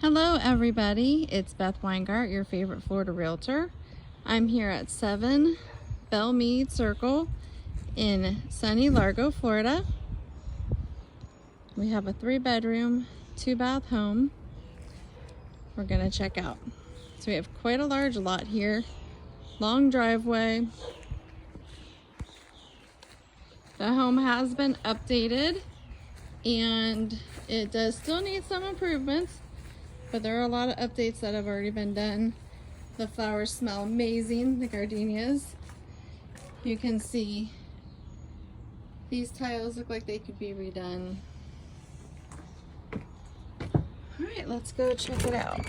Hello everybody, it's Beth Weingart, your favorite Florida realtor. I'm here at 7 Belle Meade Circle in sunny Largo, Florida. We have a 3-bedroom, 2-bath home we're gonna check out. So we have quite a large lot here, long driveway. The home has been updated and it does still need some improvements, but there are a lot of updates that have already been done. The flowers smell amazing, the gardenias. You can see these tiles look like they could be redone. All right, let's go check it out.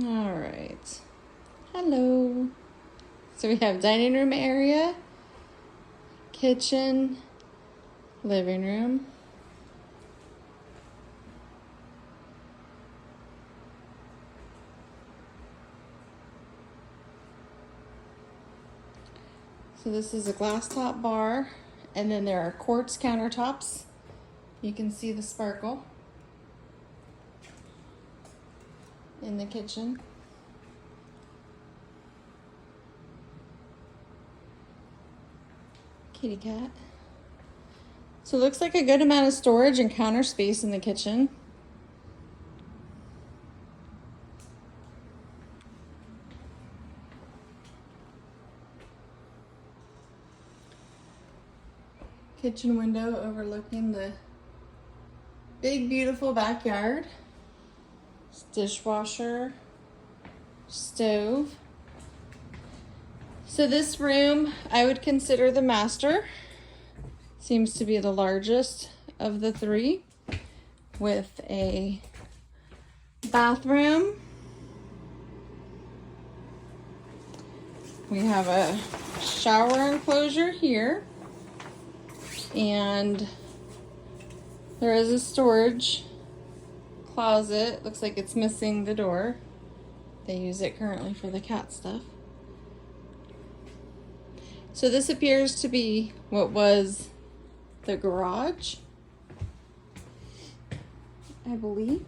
All right, hello. So we have dining room area, kitchen, living room. So this is a glass top bar, and then there are quartz countertops. You can see the sparkle in the kitchen. Kitty cat. So it looks like a good amount of storage and counter space in the kitchen. Kitchen window overlooking the big, beautiful backyard. Dishwasher, stove. So this room I would consider the master. Seems to be the largest of the 3, with a bathroom. We have a shower enclosure here, and there is a storage closet. Looks like it's missing the door. They use it currently for the cat stuff. So this appears to be what was the garage, I believe.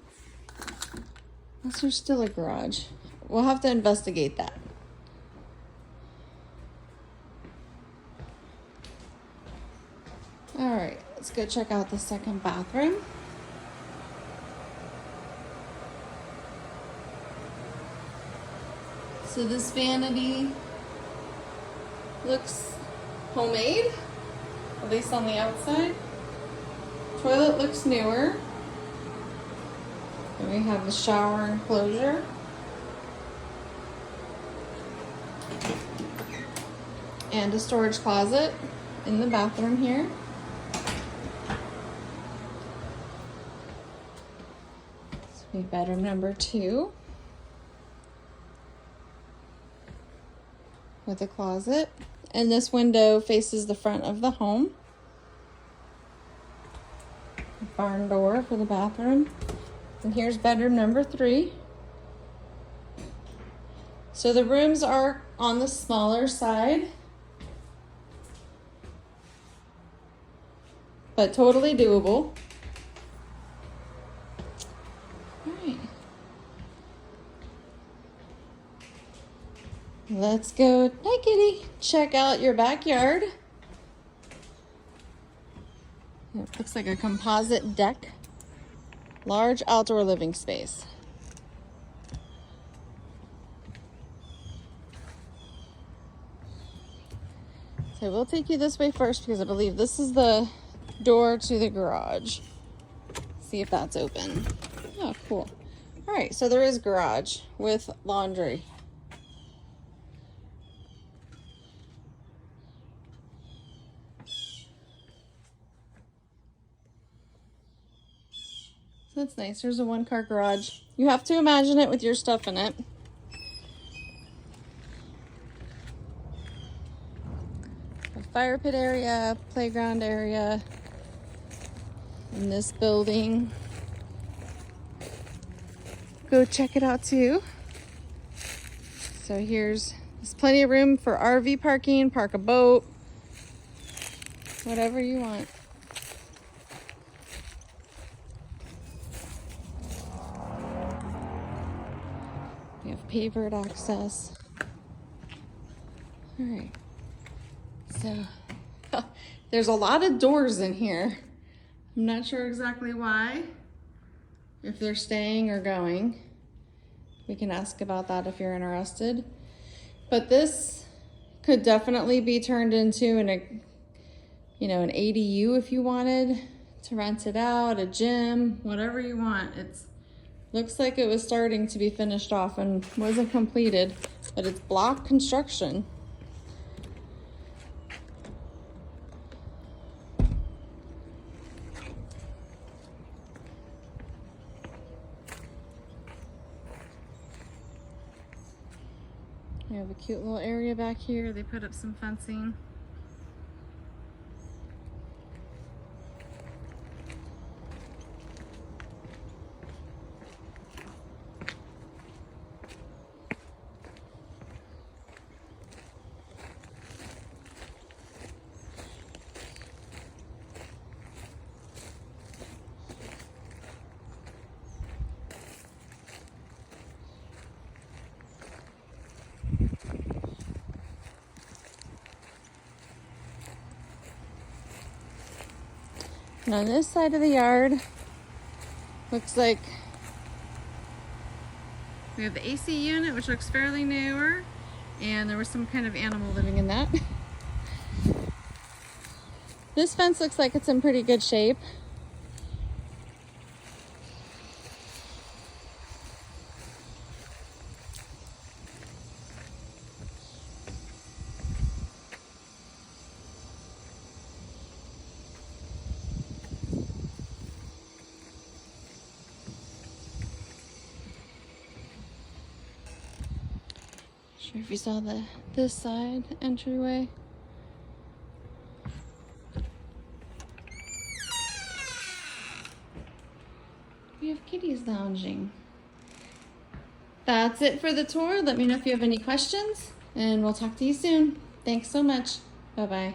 Unless there's still a garage. We'll have to investigate that. All right, let's go check out the second bathroom. So this vanity looks homemade, at least on the outside. Toilet looks newer. And we have the shower enclosure. And a storage closet in the bathroom here. This will be bedroom number 2. With a closet, and this window faces the front of the home. Barn door for the bathroom, and here's bedroom number 3. So the rooms are on the smaller side, but totally doable. All right. Let's go, hi kitty, check out your backyard. It looks like a composite deck. Large outdoor living space. So we'll take you this way first because I believe this is the door to the garage. See if that's open. Oh, cool. All right, so there is garage with laundry. That's nice. There's a 1-car garage. You have to imagine it with your stuff in it. A fire pit area, playground area in this building. Go check it out too. So here's the There's plenty of room for RV parking, park a boat, whatever you want. We have pavered access. All right, so there's a lot of doors in here. I'm not sure exactly why, if they're staying or going. We can ask about that if you're interested. But this could definitely be turned into an ADU if you wanted to rent it out, a gym, whatever you want. It's looks like it was starting to be finished off and wasn't completed, but it's block construction. We have a cute little area back here. They put up some fencing. And on this side of the yard, looks like we have the AC unit, which looks fairly newer, and there was some kind of animal living in that. This fence looks like it's in pretty good shape. Sure if you saw this side entryway. We have kitties lounging. That's it for the tour. Let me know if you have any questions, and we'll talk to you soon. Thanks so much. Bye-bye.